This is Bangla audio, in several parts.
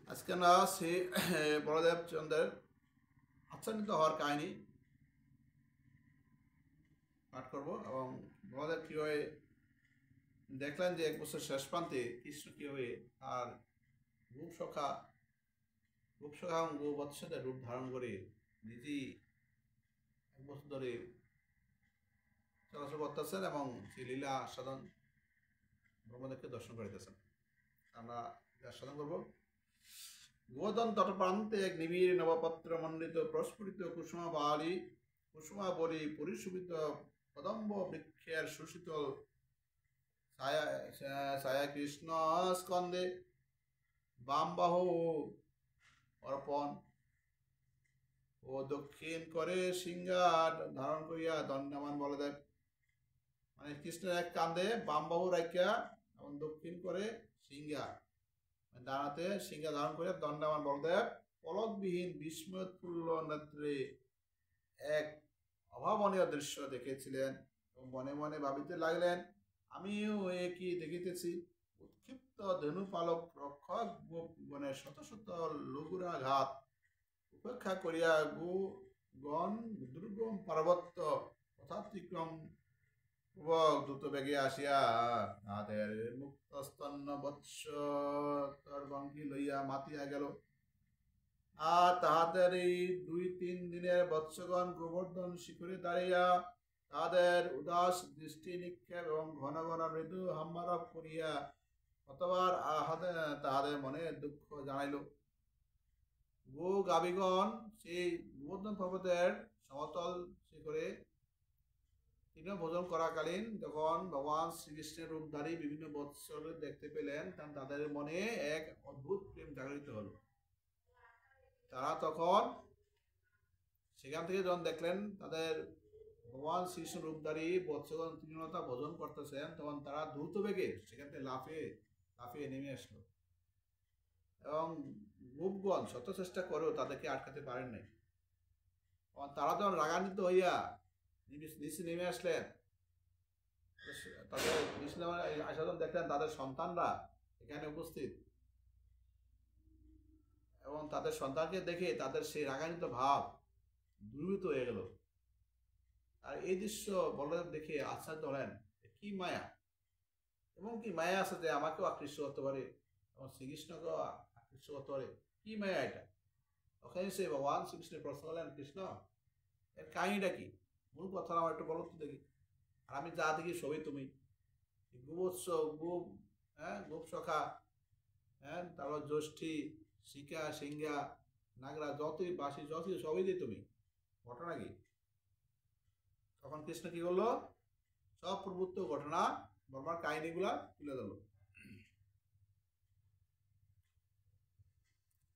আজকে আমরা শ্রী বলদেব চন্দ্রের আচ্ছান্বিত হওয়ার কাহিনী পাঠ করব এবং বলদেব কীভাবে দেখলেন যে এক বছর শেষ প্রান্তে কৃষ্ণ কীভাবে আর গোপসখা এবং গোবৎসদের রূপ ধারণ করে নিজেই এক বছর ধরে চলাচল করতেছেন এবং সেই লীলা আস্বাদন ব্রহ্মদেবকে দর্শন করিতেছেন। আমরা আস্বাদন করব। গোবর্ধন তটপ্রান্তে এক নিবিড় নবপত্র মণ্ডিত প্রস্ফুটিত কুসুমাবলী পরিশোভিত কদম্ব বৃক্ষের সুশীতল ছায়া কৃষ্ণ স্কন্দে বামবাহু অর্পণ ও দক্ষিণ করে সিংহার ধারণ করিয়া দণ্ডামান বলদেব, মানে কৃষ্ণের এক কান্দে বামবাহু রাখিয়া এবং দক্ষিণ করে সিংহা ডানাতে সিংহা ধারণ করিয়া দণ্ডামান বলদেব পলকবিহীন বিস্ময়োৎফুল্ল নেত্রে এক অভাবনীয় দৃশ্য দেখেছিলেন এবং মনে মনে ভাবিতে লাগলেন, আমিও একই দেখিতেছি। উৎক্ষিপ্ত ধনুপালক রক্ষক গণের শত শত লঘুরাঘাত উপেক্ষা করিয়া গণ দুর্গম পার্বত্য পথাতিক্রম পূর্বক দ্রুত বেগে আসিয়া তাহাদের মুক্ত স্তন্য বৎস বঙ্কি লইয়া মাতিয়া গেল। আর তাহাদের এই 2-3 দিনের বৎসগণ গোবর্ধন শিখরে দাঁড়িয়া তাদের উদাস দৃষ্টি নিক্ষেপ এবং ঘন ঘন মৃদু হাম্মারব করিয়া কতবার তাহাদের মনে দুঃখ জানাইল। গাবিগণ সেই গোবর্ধন পর্বতের সমতল শিখরে তৃণ ভোজন করাকালীন যখন ভগবান শ্রীকৃষ্ণের রূপধারী বিভিন্ন বৎসর দেখতে পেলেন, তখন তাদের মনে এক অদ্ভুত প্রেম জাগরিত হলো। তারা তখন সেখান থেকে যখন দেখলেন তাদের ভগবান শ্রীকৃষ্ণ রূপধারী বৎসগণ তৃণলতা ভোজন করতেছেন, তখন তারা দ্রুত বেগে সেখান থেকে লাফিয়ে নেমে আসলো এবং গোপগণ শত চেষ্টা করেও তাদেরকে আটকাতে পারেন নাই। তারা যখন রাগান্বিত হইয়া নিচে নেমে আসলেন, তাদের আসাদন দেখলেন তাদের সন্তানরা এখানে উপস্থিত এবং তাদের সন্তানকে দেখে তাদের সেই রাগান্বিত ভাব দূরীভূত হয়ে গেল। আর এই দৃশ্য বলদেব দেখে আশ্চর্য হলেন, কি মায়া, এবং কি মায়া আছে যে আমাকেও আকৃষ্ট করতে পারে এবং শ্রীকৃষ্ণকেও আকৃষ্ট করতে পারে, কি মায়া এটা। ওখানে সে ভগবান শ্রীকৃষ্ণের প্রশ্ন করলেন, কৃষ্ণ এর কাহিনীটা কি, মূল কথা আমার একটু বলো তো দেখি। আর আমি যা দেখি সবই তুমি, গোবৎস গোপসখা, তারপর জ্যৈষ্ঠী শিকা সিংহা নাগরা যতই বাসি যতই সবই দিয়ে তুমি, ঘটনা কি? তখন কৃষ্ণ কি করলো, সব প্রভুত্ব ঘটনা বর্মার কাহিনীগুলা তুলে দিল।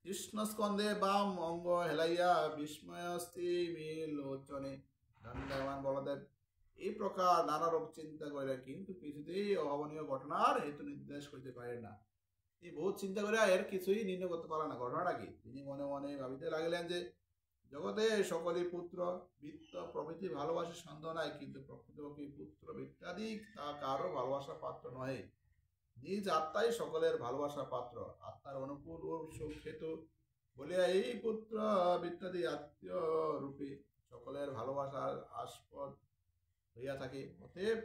কৃষ্ণ স্কন্দে বাম অঙ্গ হেলাইয়া বিস্ময়স্তি লোচনে দণ্ডায়মান বলদেব এই প্রকার নানা রূপ চিন্তা করিলেন, কিন্তু কিছুতেই অভাবনীয় ঘটনার হেতু নির্দেশ করিতে পারেন না। তিনি বহুত চিন্তা করে এর কিছুই নির্ণয় করতে পারেন না, ঘটনাটা কি। তিনি মনে মনে ভাবিতে লাগলেন যে জগতে সকলেই পুত্র বৃত্ত প্রভৃতি ভালোবাসার সন্দেহ নাই, কিন্তু প্রকৃতপক্ষে পুত্র বৃত্তাদি তা কারো ভালোবাসার পাত্র নহে। নিজ আত্মাই সকলের ভালোবাসার পাত্র, আত্মার অনুকূল ও সুখেতু বলিয়া এই পুত্র বৃত্তাদি আত্মীয় রূপে সকলের ভালোবাসার আস্পদ হইয়া থাকে। অতএব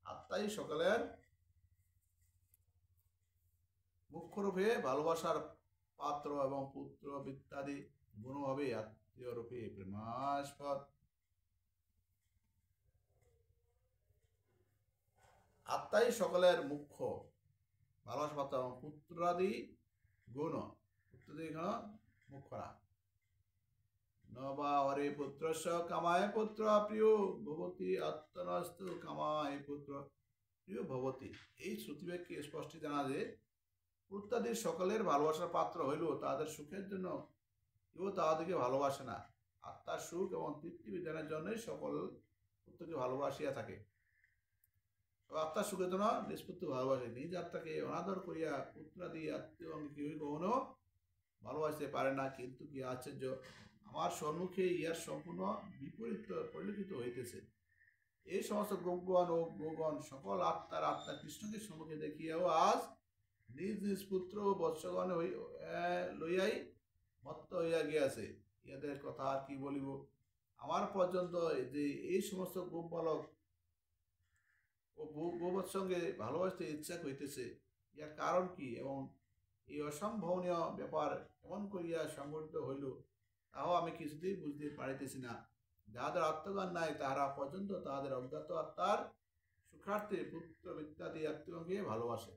আত্মাই সকলের মুখ্যরূপে ভালোবাসার পাত্র এবং পুত্র বৃত্তাদি গুণভাবে আত্মীয় রূপে প্রেমাস্পদ। আত্মাই সকলের মুখ্য ভালোবাসা পাত্র এবং পুত্রাদি গুণ মুখ্যরা। নবা হরে পুত্র কামায় পুত্র প্রিয় ভবতী আত্মনস্তু কামায় পুত্র প্রিয় ভবতী। এই শ্রুতিবাক্যে স্পষ্ট জানা যে পুত্রাদির সকলের ভালোবাসার পাত্র হইল, তাদের সুখের জন্য কেউ তাহাদেরকে ভালোবাসে না। আত্মার সুখ এবং তৃপ্তি বিধানের জন্যই সকল পুত্রকে ভালোবাসিয়া থাকে। আত্মার সুখের জন্য নিজ পুত্র ভালোবাসে, নিজ আত্মাকে অনাদর করিয়া পুত্রাদি আত্মীয় কেউই কখনো ভালোবাসতে পারে না। কিন্তু কি আশ্চর্য, আমার সম্মুখে ইহার সম্পূর্ণ বিপরীত পরিলক্ষিত হইতেছে। এই সমস্ত গোপগণ ও গোগণ সকল আত্মা কৃষ্ণকে সম্মুখে দেখিয়াও আজ নিজ নিজ পুত্র ও বৎসগণ লইয়াই মত্ত হইয়া গিয়াছে। ইহাদের কথা আর কি বলিব। আমার পর্যন্ত যে এই সমস্ত গোপ বালক ও গোবৎ সঙ্গে ভালোবাসতে ইচ্ছা হইতেছে, ইহার কারণ কি এবং এই অসম্ভবনীয় ব্যাপার এমন করিয়া সংঘটিত হইল, তাও আমি কিছুতেই বুঝতে পারিতেছি না। যাহাদের আত্মজ্ঞান নাই তাহারা পর্যন্ত তাহাদের অজ্ঞাত আত্মার সুখার্থে পুত্র ইত্যাদি আত্মীয়কে ভালোবাসে।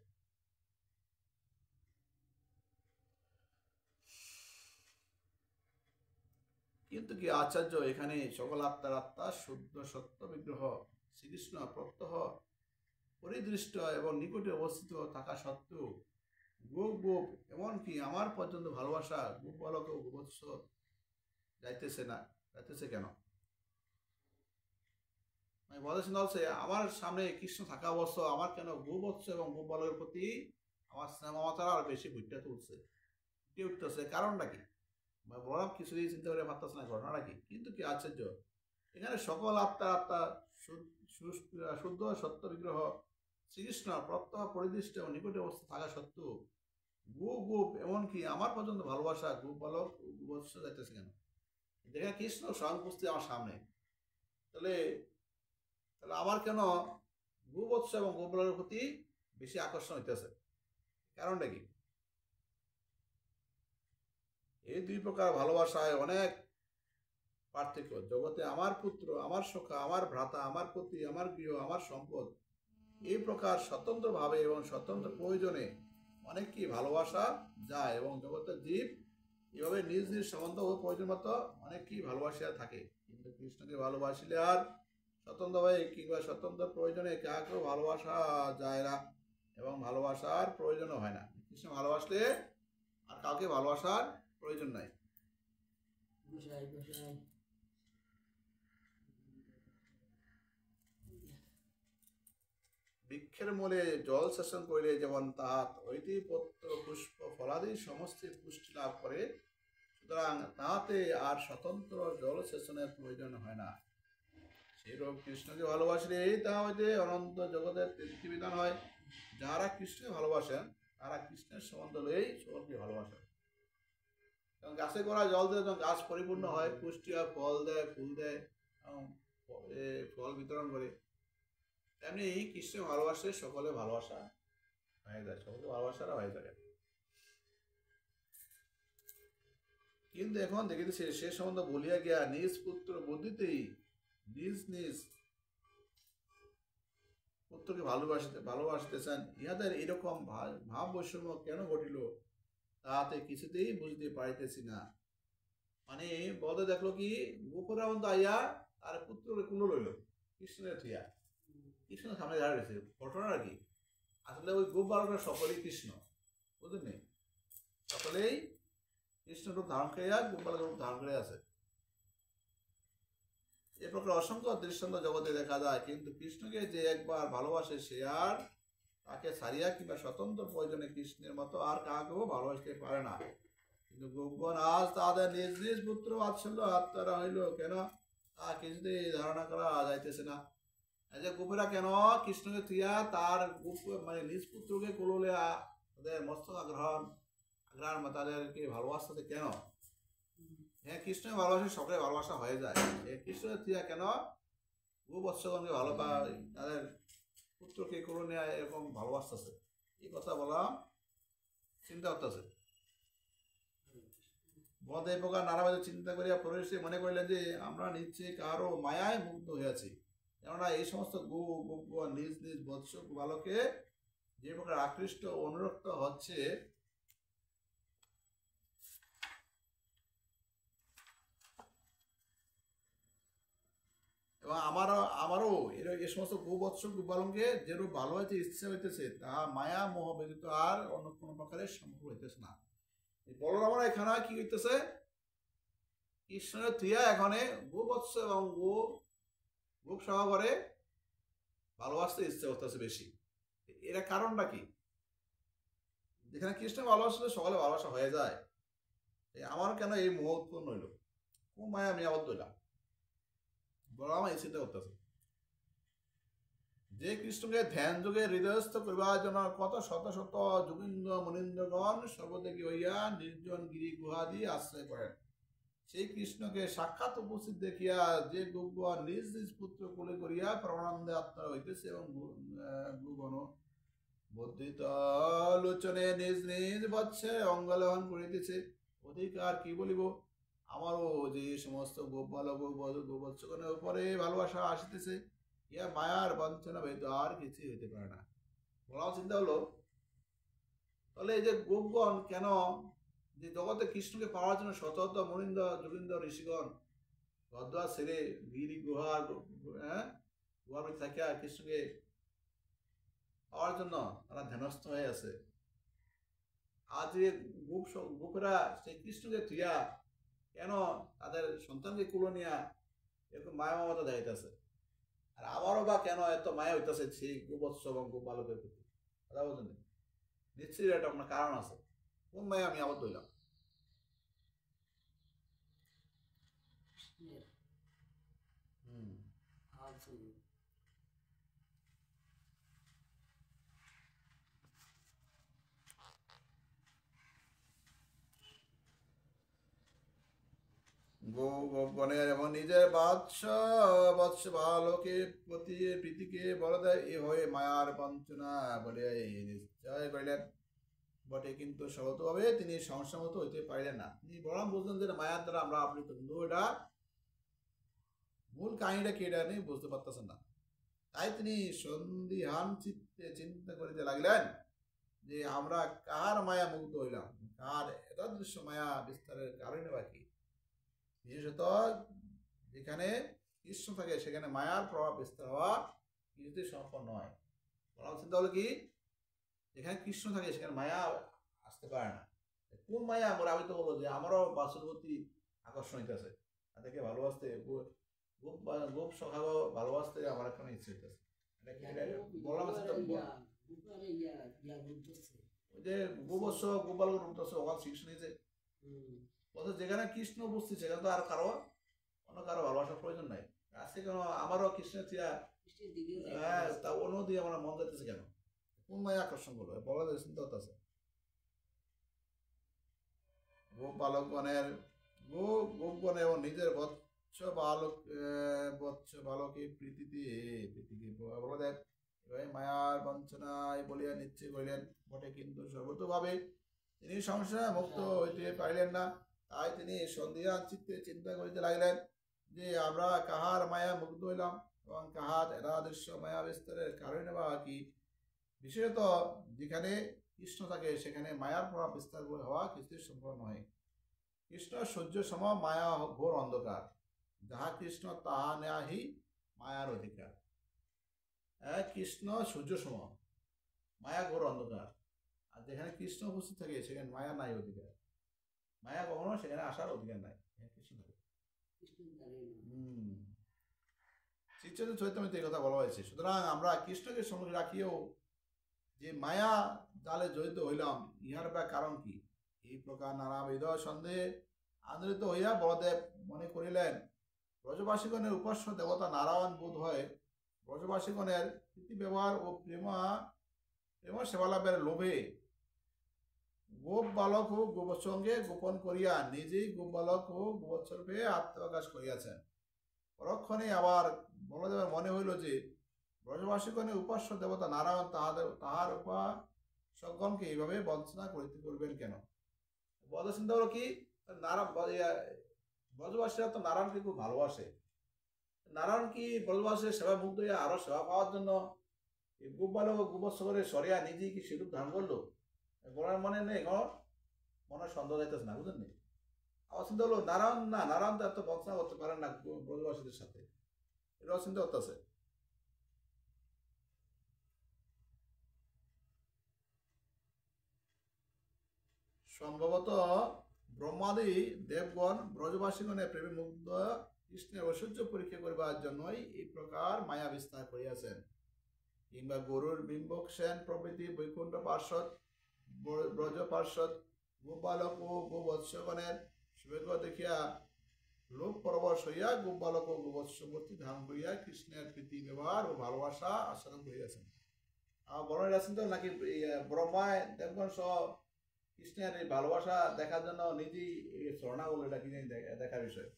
কিন্তু কি আশ্চর্য, এখানে সকল আত্মার আত্মা শুদ্ধ সত্য বিগ্রহ শ্রীকৃষ্ণ প্রত্যহ পরিদৃষ্ট এবং নিকটে অবস্থিত থাকা সত্ত্বেও গোপ গোপ এমনকি আমার পর্যন্ত ভালোবাসা গোপ বালক ও গোবৎস যাইতেছে কেন? মানে বলেছেন হচ্ছে আমার সামনে কৃষ্ণ থাকা অবশ্য আমার কেন গোবৎস এবং গোপ বালকের প্রতি আমার স্নেহ মমতারা আর বেশি ফুটে উঠতেছে, কারণটা কি? বলরাম কিছুই চিন্তা করে পারতেছে না ঘটনাটা কি। কিন্তু কি আশ্চর্য, এখানে সকল আত্মা শুদ্ধ সত্য বিগ্রহ শ্রীকৃষ্ণ প্রত্যহ পরিদৃষ্ট এবং নিকটে অবস্থা থাকা সত্ত্বেও গোপ এমনকি আমার পর্যন্ত ভালোবাসা গোপ বালক গোবৎস যাইতেছে কেন? দেখেন কৃষ্ণ স্বয়ং উপস্থিত আমার সামনে, তাহলে তাহলে আমার কেন গোবৎস এবং গোপ বালকের প্রতি বেশি আকর্ষণ হইতেছে, কারণটা কি? এই দুই প্রকার ভালোবাসায় অনেক পার্থক্য। জগতে আমার পুত্র, আমার সখা, আমার ভ্রাতা, আমার পতি, আমার গৃহ, আমার সম্পদ, এই প্রকার স্বতন্ত্রভাবে এবং স্বতন্ত্র প্রয়োজনে অনেককেই ভালোবাসা যায় এবং জগতের জীব এভাবে নিজ নিজ সম্বন্ধ ও প্রয়োজন মতো অনেককেই ভালোবাসিয়া থাকে। কিন্তু কৃষ্ণকে ভালোবাসিলে আর স্বতন্ত্রভাবে কিংবা স্বতন্ত্র প্রয়োজনে কাউকেও ভালোবাসা যায় না এবং ভালোবাসার প্রয়োজনও হয় না। কৃষ্ণ ভালোবাসলে আর কাউকে ভালোবাসার প্রয়োজন নাই। বৃক্ষের মূলে জল সেচন করিলে যেমন তাহাত হইতে পত্র পুষ্প ফলাদি সমস্ত পুষ্টি লাভ করে, সুতরাং তাহাতে আর স্বতন্ত্র জল সেচনের প্রয়োজন হয় না। সেইরূপ কৃষ্ণকে ভালোবাসলে তাহা হইতে অনন্ত জগতের তৃপ্তি বিধান হয়। যাহারা কৃষ্ণকে ভালোবাসেন তারা কৃষ্ণের সম্বন্ধ লইয়াই সকলকে ভালোবাসেন। কারণ গাছে গোড়া জল দেয় যখন গাছ পরিপূর্ণ হয়, পুষ্টি হয়, ফল দেয়, ফুল দেয়, ফল বিতরণ করে, তেমনি কৃষ্ণ ভালোবাসে সকলে ভালোবাসা হয়ে যায়, সকলে ভালোবাসারা হয়ে যায়। কিন্তু এখন দেখিতেছে সে সম্বন্ধ বলিয়া গিয়া নিজ পুত্র বুদ্ধিতেই নিজ নিজ পুত্রকে ভালোবাসতেছেন। ইহাদের এরকম ভাব বৈষম্য কেন ঘটিল তাহাতে কিছুতেই বুঝতে পারিতেছি না। মানে বলতে দেখলো কি গোপরাবন্ত আইয়া তার পুত্রকে কুলো লইল কৃষ্ণের থিয়া, কৃষ্ণ সামনে দাঁড়িয়ে রয়েছে। ঘটনাটা কি? আসলে ওই গোপ বালকরা সকলেই কৃষ্ণ, বুঝলেন নি? সকলেই কৃষ্ণ রূপ ধারণ করিয়া গোপ বালকের রূপ ধারণ করে আছে। এ প্রকার অসংখ্য দৃষ্টান্ত জগতে দেখা যায়। কিন্তু কৃষ্ণকে যে একবার ভালোবাসে সে আর তাকে ছাড়িয়া কিংবা স্বতন্ত্র প্রয়োজনে কৃষ্ণের মতো আর কাউকেও ভালোবাসতে পারে না। কিন্তু গোপগণ আজ তাদের নিজ নিজ পুত্র বাৎসল্য আত্মারা হইল কেন, তা কিছুতেই ধারণা করা যাইতেছে না। এই যে গোপেরা কেন কৃষ্ণকে থিয়া তার মানে নিজ পুত্রকে কোলে তাদের মস্তক আগ্রহণ তাদেরকে ভালোবাসতে কেন? হ্যাঁ, কৃষ্ণকে ভালোবাসে সকলে ভালোবাসা হয়ে যায়। কৃষ্ণের থিয়া কেন গোবৎসগণকে ভালো পায়, তাদের পুত্রকে কোলে নেয় এরকম ভালোবাসতেছে, এই কথা বললাম, চিন্তা করতেছে। বদ এই প্রকার নানাভাবে চিন্তা করিয়া পরিবেশে মনে করিলেন যে আমরা নিশ্চয়ই কারো মায়ায় মুগ্ধ হইয়াছি। কেননা এই সমস্ত গোপগণ নিজ নিজ বৎস বালকে যে প্রকার আকৃষ্ট অনুরক্ত হচ্ছে, এবং আমারও এই সমস্ত গোবৎস গোপালনকে যেরূপ ভালো হইতে ইচ্ছা হইতেছে তা মায়া মোহ ব্যতীত আর অন্য কোনো প্রকারের সম্ভব হইতেছে না। বলরামরা এখানে কি হইতেছে, কৃষ্ণের থিয়া এখানে গোবৎস এবং গোপ সভা করে ভালোবাসতে ইচ্ছা করতেছে বেশি। এরা কারণটা কি? যেখানে কৃষ্ণ ভালোবাসলে সকলে ভালোবাসা হয়ে যায়, আমার কেন এই মোহ উৎপন্ন হইল, কোন মায়া আমি আবদ্ধ হইলাম? বলরাম এই চিন্তা করতেছে। যে কৃষ্ণকে ধ্যান যোগে হৃদয়স্থ করিবার জন্য কত শত শত যোগীন্দ্র মুনীন্দ্রগণ সর্বদেবী হইয়া নির্জন গিরি গুহাদি আশ্রয় করেন, সেই কৃষ্ণকে সাক্ষাৎ উপস্থিত দেখিয়া যে গোপগণ নিজ নিজ পুত্র কোলে করিয়া পরমানন্দে আত্মা হইতেছে এবং গুগণ বর্ধিত লোচনে নিজ নিজ বৎসে অঙ্গলহন করিতেছে, অধিকার কি বলিব। আমারও যে সমস্ত গোপ বালক গোবৎসগণের উপরে ভালোবাসা আসিতেছে, ইয়া মায়ার বঞ্চনা ব্যতীত আর কিছুই হইতে পারে না। বলা চিন্তা হলো, তাহলে এই যে গোপগণ কেন যে জগতে কৃষ্ণকে পাওয়ার জন্য শত শত মুনীন্দ্র যোগীন্দ্র ঋষিগণ গদ্দা ছেড়ে গিরি গুহার গুহার থাকিয়া কৃষ্ণকে পাওয়ার জন্য তারা ধ্যানস্থ হয়ে আছে। আর যে গোপেরা সেই কৃষ্ণকে থুইয়া কেন তাদের সন্তানকে কুলো নিয়া এরকম মায়া মমতা দেখাইতেছে, আর আবারও বা কেন এত মায়া হইতেছে সেই গোবৎস এবং গোপালকের প্রতি, কথা বলছেন নিশ্চয়ই এটা আপনার কারণ আছে। কোন মায়া আমি আবদ্ধ হইলাম? গণের এবং নিজের বৎস বালকের প্রতি প্রীতিকে বলে দেয়, এ হয়ে মায়ার বঞ্চনা বলে নিশ্চয় করিলেন বটে, কিন্তু সহতভাবে তিনি সংসামত হইতে পারিলেন না। তিনি বরং বুঝলেন যে মায়ার দ্বারা আমরা আবৃত, কিন্তু এটা মূল কাহিনীটা কি এটা নেই বুঝতে পারতেছেন না। তাই তিনি সন্দিহান চিত্তে চিন্তা করিতে লাগলেন যে আমরা কার মায়া মুগ্ধ হইলাম, কার এতাদৃশ্য মায়া বিস্তারের কারণে বা কি। বিশেষত যেখানে কৃষ্ণ থাকে সেখানে মায়ার প্রভাব বিস্তার হওয়া কিছুতেই সম্ভব নয়। বলা চিন্তা হলো কি, যেখানে কৃষ্ণ থাকে সেখানে মায়া আসতে পারে না। কোন মায়া? আমরা আমি তো বলবো যে আমারও বাসুর প্রতি আকর্ষণ হইতেছে, তাদেরকে ভালোবাসতে, গোপ সখা ভালোবাসতে আমার একটা ইচ্ছে হইতেছে। বললাম ওই যে গোবৎস গোপাল রূপতেছে ওখান শিক্ষা নিয়েছে, যেখানে কৃষ্ণ উপস্থিত সেখানে তো আর কারো অন্য কারো ভালোবাসার প্রয়োজন নাই। আজকে কেন আমারও কৃষ্ণের তা অন্য দিয়ে আমার মন যাইতেছে কেন? কোন মায়া আকর্ষণ করলো বলা যায়, চিন্তা হতেছে। গোপালকগণের গোপগণের এবং নিজের বৎস বালকের প্রীতিকে বলা যায় মায়ার বঞ্চনায় বলিয়া নিশ্চয় করিলেন বটে, কিন্তু সর্বতভাবে তিনি সংশয় মুক্ত হইতে পারিলেন না। তাই তিনি সন্ধিহান চিত্তে চিন্তা করিতে লাগিলেন যে আমরা কাহার মায়া মুগ্ধ হইলাম এবং কাহার এরাদৃশ্য মায়া বিস্তারের কারণে বা কি। বিশেষত যেখানে কৃষ্ণ থাকে সেখানে মায়ার প্রভাব বিস্তার হওয়া কিছুই সম্ভব নয়। কৃষ্ণ সূর্য সম, মায়া ঘোর অন্ধকার, যাহা কৃষ্ণ তাহা নেহি মায়ার অধিকার। কৃষ্ণ সূর্য সম, মায়া ঘোর অন্ধকার, আর যেখানে কৃষ্ণ উপস্থিত থাকে সেখানে মায়া নাই অধিকার। মায়া কখনো সেখানে আসার অধিকার নাই, কৃষ্ণ থাকে। শ্রীচৈতন্য চৈতন্যতে এই কথা বলা হয়েছে। সুতরাং আমরা কৃষ্ণকে সঙ্গে রাখিও যে মায়া জালে জড়িত হইলাম, ইহার বা কারণ কি? এই প্রকার নানাবিধ সন্দেহে আন্দোলিত হইয়া বলদেব মনে করিলেন ব্রজবাসীগণের উপাস্য দেবতা নারায়ণ বোধ হয় ব্রজবাসীগণের প্রীতি ব্যবহার ও প্রেম সেবালাভের লোভে গোপ বালক ও গোবৎসঙ্গে গোপন করিয়া নিজেই গোপ বালক ও গোবৎসর্পে আত্মপ্রকাশ করিয়াছেন। পরক্ষণে আবার বলদেবের মনে হইল যে ব্রজবাসীগণের উপাস্য দেবতা নারায়ণ তাহার উপাসকগণকে এইভাবে বঞ্চনা করবেন কেন? বড় চিন্তা হলো কি, ব্রজবাসীরা তো নারায়ণকে খুব ভালোবাসে। নারায়ণ কি ব্রজবাসীর সেবা মুগ্ধ হইয়া আরো সেবা পাওয়ার জন্য গোপ বালক ও গোবৎস করে সরিয়া নিজেই কি সেরূপ ধারণ করলো? বলার মনে নেই, মনে সন্দেহ যাইতেছে না, বুঝলেন? আমার চিন্তা হলো নারায়ণ না, নারায়ণ তো এত বঞ্চনা করতে পারেন না ব্রজবাসীদের সাথে, এটাও চিন্তা করতেছে। সম্ভবত ব্রহ্মাদি দেবগণ ব্রজবাসীগণের প্রেমে মুগ্ধ কৃষ্ণের ঐশ্বর্য পরীক্ষা করিবার জন্যই এই প্রকার মায়া বিস্তার করিয়াছেন। কিংবা গরুর বিম্বক সেন প্রভৃতি বৈকুণ্ঠ পার্শ্বদ ব্রজ পার্শ্বদ গোপালক ও গোবৎসগণের সৌভাগ্য দেখিয়া লোভ পরবশ হইয়া গোপ বালক ও গোবৎসবর্তী ধারণ করিয়া কৃষ্ণের প্রীতি ব্যবহার ও ভালোবাসা আস্বাদন করিয়াছেন। আমার বর্ণনা আছেন তো নাকি ব্রহ্মায় দেবগণ সহ কৃষ্ণের এই ভালোবাসা দেখার জন্য নিজেই স্বর্ণাগুলো এটা কিনে দেখার বিষয়।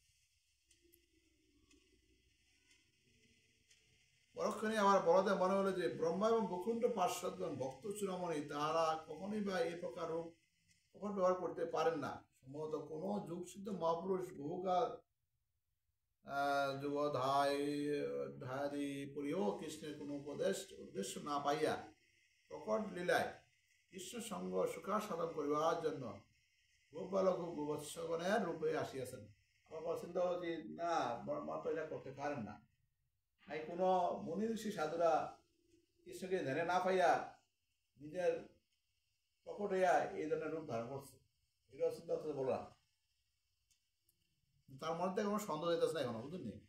পরক্ষণে আমার বড়দের মনে হলো যে ব্রহ্মা এবং বৈকুণ্ঠ পার্শ্বদগণ ভক্ত চূড়ামণি তাহারা কখনোই বা এই প্রকার রূপ কখন ব্যবহার করতে পারেন না। সম্ভবত কোনো যুগসিদ্ধ মহাপুরুষ বহুকাল যুগধারি পরিও কৃষ্ণের কোনো উদ্দেশ্য না পাইয়া প্রকট লীলায় কৃষ্ণ সঙ্গ সুখা সাধন করিবার জন্য গোপবালক ও গোবৎসগণের রূপে আসিয়াছেন। আমার চিন্তা হলো যে না, ব্রহ্মা তো এটা করতে পারেন না। এই কোনো মুনি ঋষি সাধুরা কৃষ্ণকে ধ্যানে না পাইয়া নিজের প্রকট হইয়া এই ধরনের রূপ ধারণ করছে। এটাও চিন্তা হচ্ছে বললাম, তার মধ্যে কোনো সন্দেহ হইতেছে না এখনো, বুঝলেন?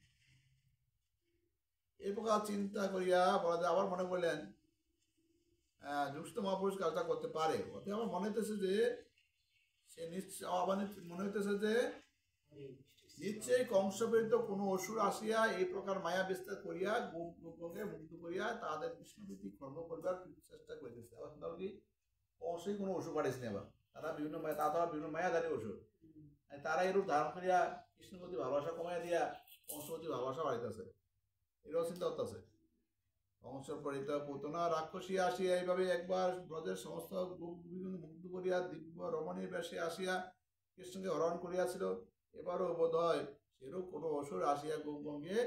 এই প্রকার চিন্তা করিয়া বলা আবার মনে করলেন যুক্ত মহাপুরুষ কাজটা করতে পারে। ওতে আমার মনে হইতেছে যে সে নিশ্চয় আবার মনে হইতেছে যে নিশ্চয়ই কংসপ্রেরিত কোনো অসুর আসিয়া এই প্রকার মায়া বিস্তার করিয়া গোপকে মুক্ত করিয়া তাদের কৃষ্ণপ্রীতি কর্ম করিবার চেষ্টা করিতেছে। আবার চিন্তা কি অবশ্যই কোনো অসুর পাঠিয়েছে আবার, তারা বিভিন্ন মায়া, তারা বিভিন্ন মায়াধারী অসুর, তারা এই রূপ ধারণ করিয়া কৃষ্ণের প্রতি ভালোবাসা কমাইয়া দিয়া কংস প্রতি ভালোবাসা বাড়িতেছে। এটাও চিন্তা করতেছে। কংসপ্রেরিত পুতনা রাক্ষসী আসিয়া এইভাবে একবার ব্রজের সমস্ত মুগ্ধ করিয়া দিব্য রমণীর বেশে আসিয়া কৃষ্ণকে হরণ করিয়াছিল। এবারও বোধ হয় সেরূপ কোনো অসুর আসিয়া গোপগঙ্গে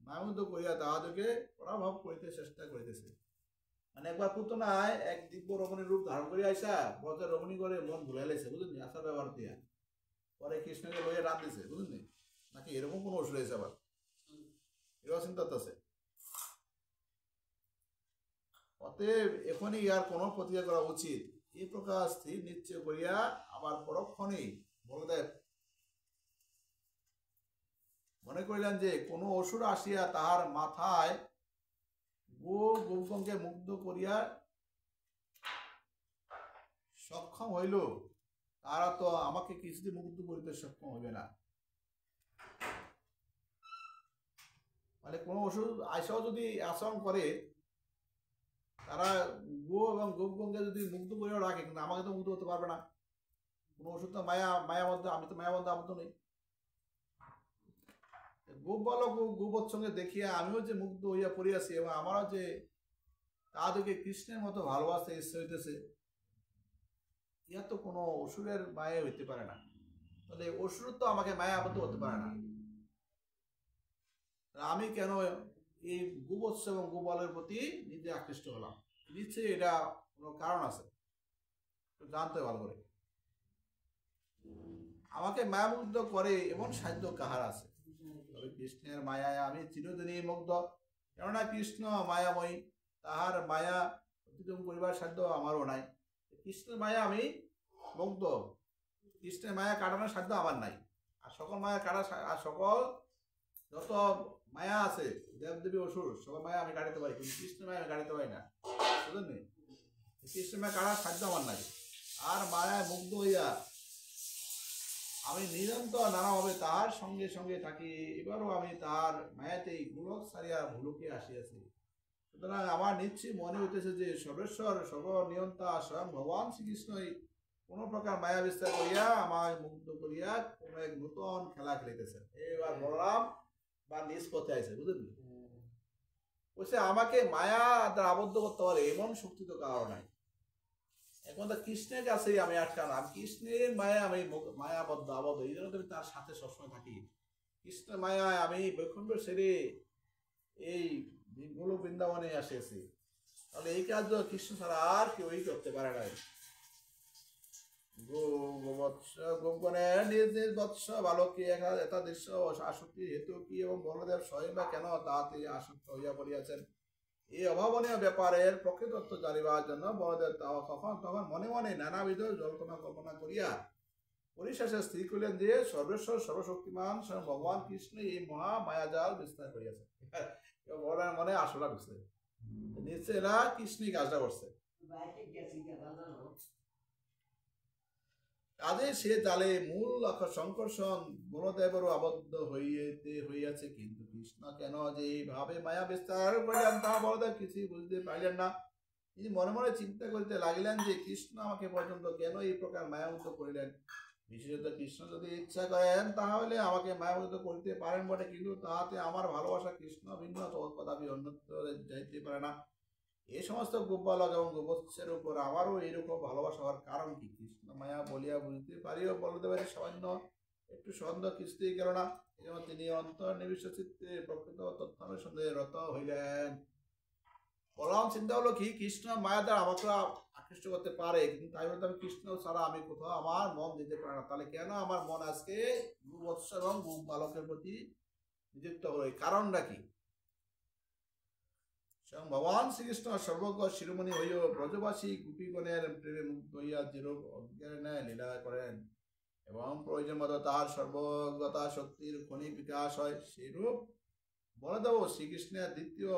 মায়মুগ্ধ করিয়া তাহাদেরকে পরাভব করিতে চেষ্টা করিতেছে। মানে একবার পুতনায় এক দিব্য রমণীর রূপ ধারণ করিয়া আইসা ব্রজের রমণী করে মন ভুলাই লাইছে, বুঝলেন? আশা ব্যবহার দিয়া পরে কৃষ্ণকে লইয়া রান দিছে, বুঝলেন? নাকি এরকম কোনো অসুর হয়েছে আবার, এটাও চিন্তা আছে। অতএব এখনই আর কোনো প্রতিক্রিয়া করা উচিত। এই প্রকার স্থির নিশ্চয় করিয়া আবার পরক্ষণেই বলদেব মনে করিলেন যে কোনো অসুর আসিয়া তাহার মাথায় গোপগণকে মুগ্ধ করিয়া সক্ষম হইল, তারা তো আমাকে কিছুতে মুগ্ধ করিতে সক্ষম হইবে না। মানে কোনো অসুর আইসাও যদি আচরণ করে, তারা গো এবং গোপগণকে যদি মুগ্ধ করিয়া রাখে, কিন্তু আমাকে তো মুগ্ধ হতে পারবে না। কোনো ওষুধ তো মায়াবদ্ধ, আমি তো মায়াবদ্ধ আবদ্ধ নেই। গোপ বালক ও গোবৎসঙ্গে দেখিয়া আমিও যে মুগ্ধ হইয়া পড়িয়াছি এবং আমারও যে তাদেরকে কৃষ্ণের মতো ভালোবাসতে ইচ্ছা হইতেছে, ইহা তো কোনো অসুরের মায়া হইতে পারে না। তাহলে অসুর তো আমাকে মায়া আবদ্ধ হতে পারে না। আমি কেন এই গোবৎস এবং গোপালের প্রতি নিজে আকৃষ্ট হলাম? নিশ্চয়ই এটা কোনো কারণ আছে, জানতে ভালো করে। আমাকে মায়ামুগ্ধ করে এমন সাধ্য কাহার আছে? তবে কৃষ্ণের মায়ায় আমি চিরদিনই মুগ্ধ, কেননা কৃষ্ণ মায়াময়ী, তাহার মায়া অতিক্রম করিবার সাধ্য আমারও নাই। কৃষ্ণের মায়া আমি মুগ্ধ, কৃষ্ণের মায়া কাটানোর সাধ্য আমার নাই। আর সকল মায়া কাটা, আর সকল যত মায়া আছে দেবদেবী অসুর সকল মায়া আমি কাটাতে পারি, কিন্তু কৃষ্ণের মায়া আমি কাটাতে পারি না, বুঝলেন? কৃষ্ণের মায়া কাটার সাধ্য আমার নাই। আর মায়ায় মুগ্ধ হইয়া আমি নিরন্তর নানাভাবে তাহার সঙ্গে সঙ্গে থাকি। এবারও আমি তাহার মায়াতেই গোলক ছাড়িয়া ভুলুকে আসিয়াছি। সুতরাং আমার নিশ্চয়ই মনে হইতেছে যে সর্বেশ্বর সর্বনিয়ন্তা স্বয়ং ভগবান শ্রীকৃষ্ণই কোন প্রকার মায়া বিস্তার করিয়া আমায় মুগ্ধ করিয়া কোন এক নূতন খেলা খেলিতেছেন। এবার বলরাম বা নিজ পথে আছে, বুঝলেন? বলছে আমাকে মায়া দ্বারা আবদ্ধ করতে পারে এমন শক্তি তো কারো নাই। এখন তো কৃষ্ণের কাছেই আমি আটকালাম, কৃষ্ণের মায়া আমি মায়াবদ্ধ আবদ্ধ, এই জন্য আমি তার সাথে সবসময় থাকি। কৃষ্ণের মায়ায় আমি বৈকুণ্ঠ সেরে এই গোলক বৃন্দাবনে আসিয়াছি। তাহলে এই কাজ কৃষ্ণ ছাড়া আর কেউই করতে পারে না। গোপগণের নিজ নিজ বৎস বালককে একাদৃশ্য আসক্তি হেতু কি এবং বলদেব স্বয়ং বা কেন তাহাতে আসক্ত হইয়া পড়িয়াছেন, এই অভাবনীয় ব্যাপারের প্রকৃতত্ব জানিবার জন্য বলদেব তখন মনে মনে নানাবিধ জল্পনা কল্পনা করিয়া পরিশেষে স্থির করিলেন যে সর্বেশ্বর সর্বশক্তিমান স্বয়ং ভগবান কৃষ্ণ এই মহা মায়াজাল বিস্তার করিয়াছেন। বলার মনে আসলা ঢুকছে, নিশ্চয় এরা কৃষ্ণই কাজটা করছে। কাজে সে জালে মূল সংকর্ষণ বলদেবেরও আবদ্ধ হইয়াছে, কিন্তু কৃষ্ণ কেন যে এইভাবে মায়া বিস্তার করিলেন তাহা বলদেব কিছুই বুঝতে পারিলেন না। তিনি মনে মনে চিন্তা করিতে লাগিলেন যে কৃষ্ণ আমাকে পর্যন্ত কেন এই প্রকার মায়াবুদ্ধ করিলেন। বিশেষত কৃষ্ণ যদি ইচ্ছা করেন তাহলে আমাকে মায়াবুদ্ধ করিতে পারেন বটে, কিন্তু তাহাতে আমার ভালোবাসা কৃষ্ণ ভিন্ন কদাপি অন্যত্র যাইতে পারে না। এই সমস্ত গোপালক এবং গোবৎসের উপর আমারও এইরকম ভালোবাসা হওয়ার কারণ কি? কৃষ্ণ মায়া বলিয়া বুঝতে পারিও বলদেবের সামান্য একটু সন্দেহ কিছুতেই গেল না। এই জন্য তিনি অন্তর্নিবিষ্ট চিত্তে প্রকৃত তথ্যানুসন্ধানে রত হইলেন। বলরাম চিন্তা হলো কি, কৃষ্ণ মায়া দ্বারা আমাকে আকৃষ্ট করতে পারে, কিন্তু তাই বলতে আমি কৃষ্ণ ছাড়া আমি কোথাও আমার মন দিতে পারে না। তাহলে কেন আমার মন আজকে গোবৎস এবং গোপালকের প্রতি নিযুক্ত হলো? এই কারণটা কি? স্বয়ং ভগবান শ্রীকৃষ্ণ সর্বজ্ঞ শিরোমণি হইয়া ব্রজবাসী গোপীগণের প্রেমে মুগ্ধ হইয়া যেরূপ অজ্ঞানের ন্যায় লীলা করেন এবং প্রয়োজন মতো তাহার সর্বজ্ঞতা শক্তির খনি বিকাশ হয়, সেইরূপ বলদেব শ্রীকৃষ্ণের দ্বিতীয়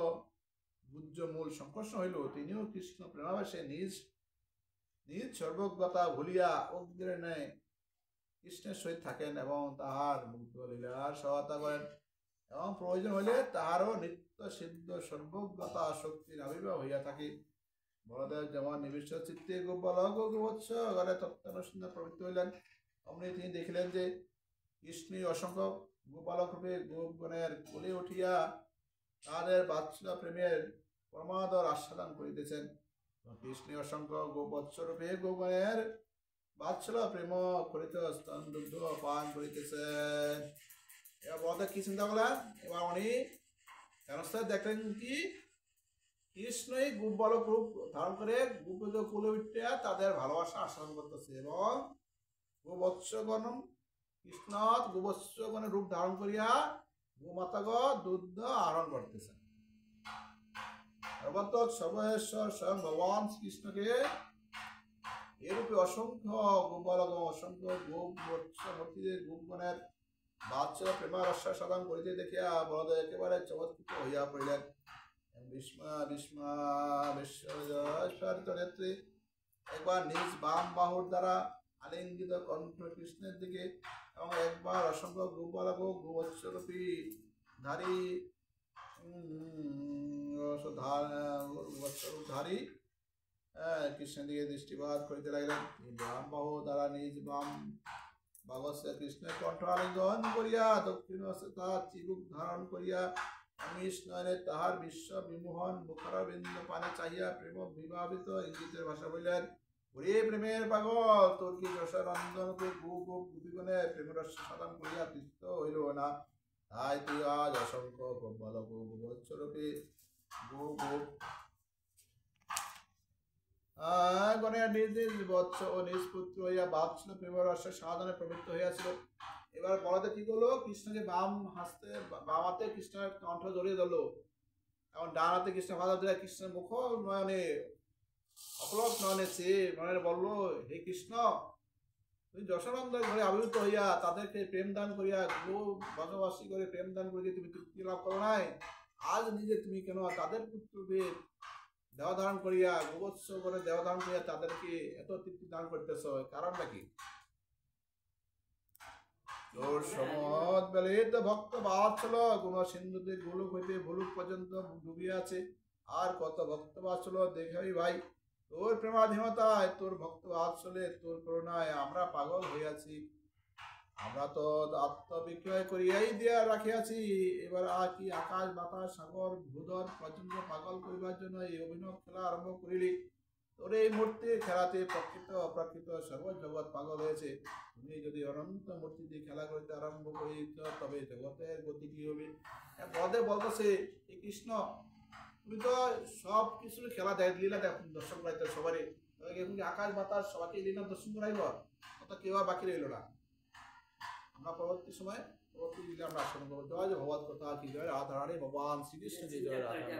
গুজ্জ মূল সংকর্ষণ হইল। তিনিও কৃষ্ণ প্রেমাবেশে নিজ নিজ সর্বজ্ঞতা ভুলিয়া অজ্ঞের ন্যায় কৃষ্ণের সহিত থাকেন এবং তাহার মুগ্ধ লীলার সহায়তা করেন, এবং প্রয়োজন হইলে তাহারও নিত্য সিদ্ধ সর্বজ্ঞতা শক্তির আবির্ভাব হইয়া থাকে। বলদেব যেমন নিবিষ্ট চিত্তে গোপালক ও গোবৎস গণে তত্ত্বানুসন্ধানে প্রবৃত্ত হইলেন, অমনি তিনি দেখিলেন যে কৃষ্ণই অসংখ্য গোপালক রূপে গোপগণের কোলে উঠিয়া তাদের বাৎসল্য প্রেমের পরমাদর আস্বাদন করিতেছেন। কৃষ্ণই অসংখ্য গোবৎস রূপে গোপগণের বাৎসল্য প্রেম করিত স্তন দুগ্ধ পান করিতেছেন। এবার বলদেব কি চিন্তা করলেন? এবার উনি দেখলেন কি কৃষ্ণই গোপ বালক রূপ ধারণ করে গোপীদের কোলে উঠে তাদের ভালোবাসা আস্বাদন করতেছে, এবং গোবৎসগণ কৃষ্ণ গোবৎসগণের রূপ ধারণ করিয়া গোমাতাগ দুধ আহরণ করতেছেন। সর্বেশ্বর স্বয়ং ভগবান শ্রীকৃষ্ণকে এরূপে অসংখ্য গোপালক অসংখ্য গোবৎসমূর্তিদের গোপগণের বাৎসল্য প্রেমারস্য সাধন করিতে দেখিয়া বলদেব একেবারে চমৎকৃত হইয়া পড়িলেন। নেত্রী একবার নিজ বাম বাহুর দ্বারা আলিঙ্গিত কণ্ঠ কৃষ্ণের দিকে এবং একবার অসংখ্য গোপালক ও গোবৎসরূপী ধারী ধারী কৃষ্ণের দিকে দৃষ্টিপাত করিতে লাগিলেন। বাম বাহু দ্বারা নিজ বাম বাগস্যে কৃষ্ণের কণ্ঠ আলিঙ্গন করিয়া দক্ষিণ হস্তে তাহার চিবুক ধারণ করিয়া অমিশ নয়নে তাহার বিশ্ব বিমোহন মুখারবিন্দ পানে চাহিয়া প্রেম বিভাবিত ইঙ্গিতের ভাষা বলিলেন, ওরে প্রেমের পাগল, তোর কি রসানন্দনকে গোপীগণের প্রেমের রস সাধন করিয়া তৃপ্ত হইল না? তাই তুই আজ অসংখ্য গোপালক গোবৎসরূপে গণের নিজ বৎস ও নিজ পুত্র হইয়া বাৎসল্য প্রেমের রস সাধনে প্রবৃত্ত হইয়াছিল। এবার বলদেব কি করলো? কৃষ্ণকে বাম হাতে কৃষ্ণের কণ্ঠ জড়িয়ে ধরলো, এবং ডান হাতে কৃষ্ণ ভাষা ধরে কৃষ্ণের মুখ নয়নে অপলক নয়নে সে নয়নে বললো, হে কৃষ্ণ, তুমি যশোনন্দন ঘরে আবির্ভূত হইয়া তাদেরকে প্রেম দান করিয়া ব্রজবাসী করে প্রেম দান করিয়া তুমি তৃপ্তি লাভ করো নাই, আজ নিজে তুমি কেন তাদের পুত্রকে দেহ ধারণ করিয়া গোবৎস করে দেহ ধারণ করিয়া তাদেরকে এত তৃপ্তি দান করতেছ? কারণটা কি? তোর সমত বেলিত ভক্ত বাৎসল্য গুণ সিন্ধুতে গোলক হইতে ভুলুক পর্যন্ত ডুবিয়া আছে, আর কত ভক্ত বাৎসল্য দেখাই ভাই। তোর প্রেমাধীনতায়, তোর ভক্ত বাৎসল্যে, তোর করুণায় আমরা পাগল হইয়াছি। আমরা তো আত্মবিক্রয় করিয়াই দিয়া রাখিয়াছি, এবার আর কি আকাশ বাতাস সাগর ভূধর পর্যন্ত পাগল করিবার জন্য এই অভিনব খেলা আরম্ভ করিলি? তোর এই মূর্তির খেলাতে প্রকৃত অপ্রাকৃত সর্বজগৎ পাগল হয়েছে। তুমি যদি অনন্ত মূর্তি দিয়ে খেলা করতে আরম্ভ করিত তবে জগতের গতি কি হবে? বলদেব বলতেছে, এই কৃষ্ণ তুমি তো সব কিছুর খেলা লীলা দর্শন করাইতে সবারই, আকাশ বাতাস সবাইকে লীলা দর্শন করাইব, অত কেউ আর বাকি রইল না। আমরা পরবর্তী সময় পরবর্তী লীলা আমরা আসন করবো। জয় ভগবত কথা কি জয় রাধা রানী ভগবান শ্রীকৃষ্ণ জয় রাধা।